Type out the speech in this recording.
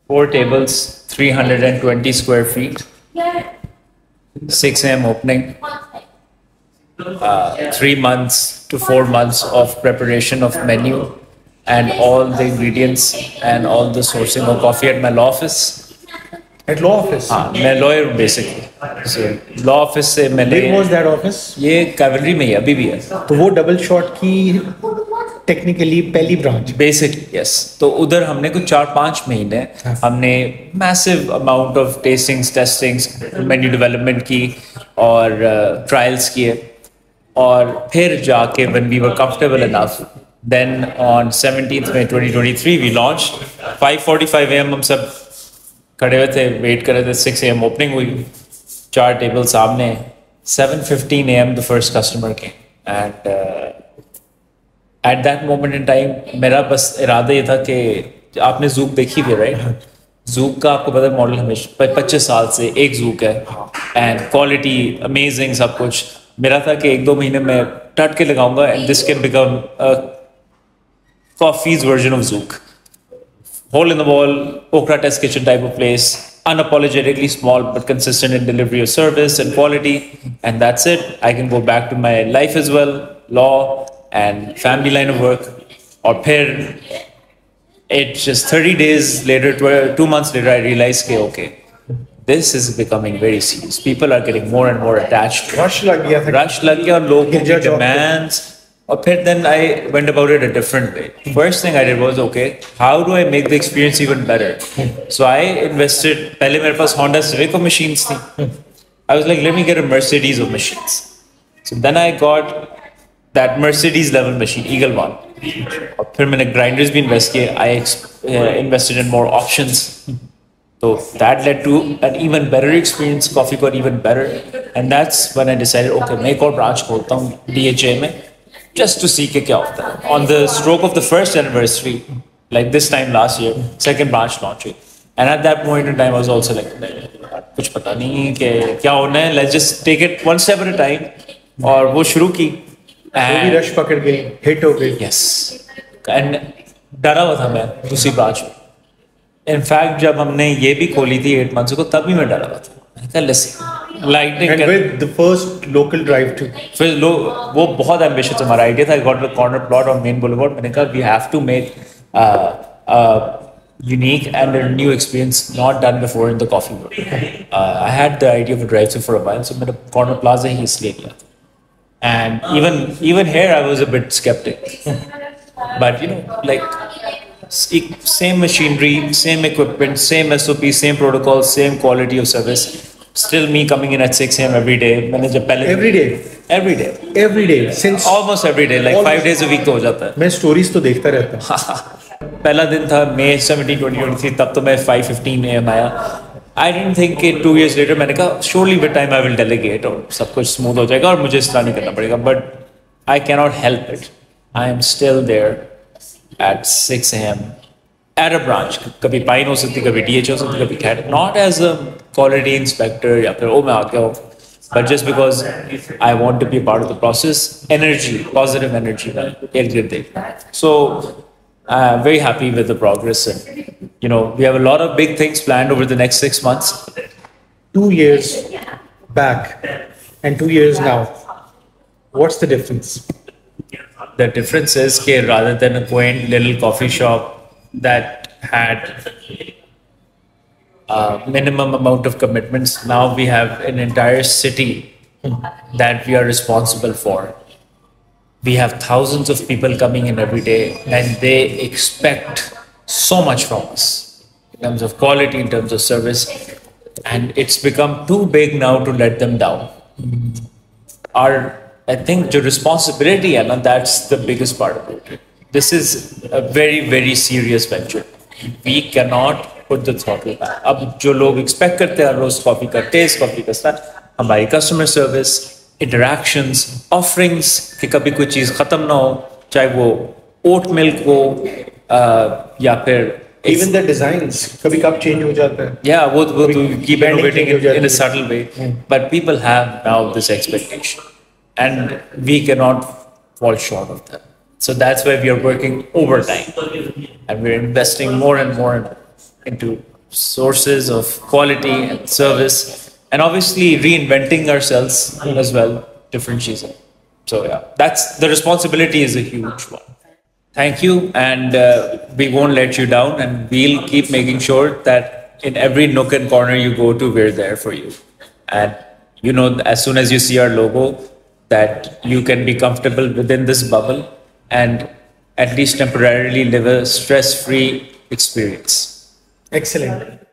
4 tables, 320 square feet, 6 a.m. opening, 3 months to 4 months of preparation of menu and all the ingredients and all the sourcing of coffee at my law office. At law office? हाँ, मैं lawyer हूँ basically. So law office से मैंने. Where was that office? ये Cavalry में ही अभी भी है. तो वो डबल शॉट की टेक्निकली पहली ब्रांच. Basically yes. तो उधर हमने कुछ 4-5 महीने हमने massive amount of tastings, testings, menu development की और trials किए और फिर जाके when we were comfortable enough, then on 17th May 2023 we launched. 5:45 a.m. हम सब खड़े हुए थे, वेट कर रहे थे. 6 a.m. ओपनिंग हुई, 4 टेबल सामने. 7:15 a.m. the first customer came and at that moment in time मेरा बस इरादा ये था कि आपने जूक देखी भी राइट. जूक का आपको पता है मॉडल हमेशा 25 साल से एक जूक है एंड क्वालिटी अमेजिंग सब कुछ. मेरा था कि 1-2 महीने में टट के लगाऊंगा and this can become coffees version of juke. Hole in the wall, Okra test kitchen type of place, unapologetically small but consistent in delivery of service and quality, and that's it. I can go back to my life as well, law and family line of work. Or phir, it's just 30 days later, 2 months later, I realized, okay, this is becoming very serious. People are getting more and more attached. Rush lag gaya tha. Rush lag gaya, logo ki demands. और फिर then I went about it a different way. First thing I did was, okay, how do I make the experience even better? So I invested, पहले मेरे पास Honda Civic of machines थी. I was like, let me get a Mercedes of machines. So then I got that Mercedes level machine, Eagle One. और फिर मैंने grinders भी invest किए. I invested in more options. So that led to an even better experience. Coffee got even better. And that's when I decided, okay, मैं एक और branch खोलता हूँ DHA में. Just to see kya hota hai. On the stroke of the first anniversary, like this time last year, second branch launching, and at that point in time, I was also like, कुछ पता नहीं कि क्या होना है. Let's just take it one step at a time. और वो शुरू की. And rush पकड़ गई, hit हो गई. Yes. And डरा हुआ था मैं उसी branch में. In fact, जब हमने ये भी खोली थी 8 months ago, तब भी मैं डरा हुआ था. Lightning and with the first local drive too. फिर वो बहुत ambitious हमारा idea था. I got a corner plot on Main Boulevard. मैंने कहा we have to make a unique and a new experience not done before in the coffee world. I had the idea of a drive-thru for a while, so मैंने corner plaza ही इसलिए किया था. And even here I was a bit skeptic. But you know, like same machinery, same equipment, same SOP, same protocol, same quality of service. Still me coming in at 6 a.m. every day. मैंने जब पहले every day since almost every day, like 5 days a week तो हो जाता है. मैं stories तो देखता रहता हूँ. पहला दिन था May 17, 2023. तब तो मैं 5:15 a.m. आया. I didn't think कि 2 years later मैंने कहा surely with time I will delegate और सब कुछ smooth हो जाएगा और मुझे इस तरह नहीं करना पड़ेगा. But I cannot help it. I am still there at 6 a.m. at a branch. कभी पाइन हो सकती, कभी DH हो सकती, कभी खैर. Not as a quality inspector या फिर मैं आ गया हूँ, but just because I want to be a part of the process. Energy, positive energy मैं इर्द-गिर्द देखता हूँ. So I'm very happy with the progress and you know we have a lot of big things planned over the next 6 months. 2 years back and 2 years now. What's the difference? The difference is that rather than a quaint little coffee shop that had a minimum amount of commitments, now we have an entire city that we are responsible for. We have thousands of people coming in every day and they expect so much from us in terms of quality, in terms of service, and it's become too big now to let them down. I think the responsibility, and that's the biggest part of it. This is a very, very serious venture. We cannot put the throttle back. अब जो लोग expect करते हैं रोज coffee का test, coffee का style, हमारी customer service, interactions, offerings कि कभी कोई चीज़ खत्म ना हो, चाहे वो ओट मिल्क हो या फिर even the designs कभी कब change हो जाता है. Yeah, वो तो keep innovating in a subtle way. But people have now this expectation, and we cannot fall short of that. So that's why we are working overtime and we're investing more and more into sources of quality and service, and obviously reinventing ourselves as well, different season. So yeah, that's the responsibility is a huge one. Thank you, and we won't let you down, and we'll keep making sure that in every nook and corner you go to, we're there for you. And you know, as soon as you see our logo, that you can be comfortable within this bubble and at least temporarily live a stress-free experience. Excellent.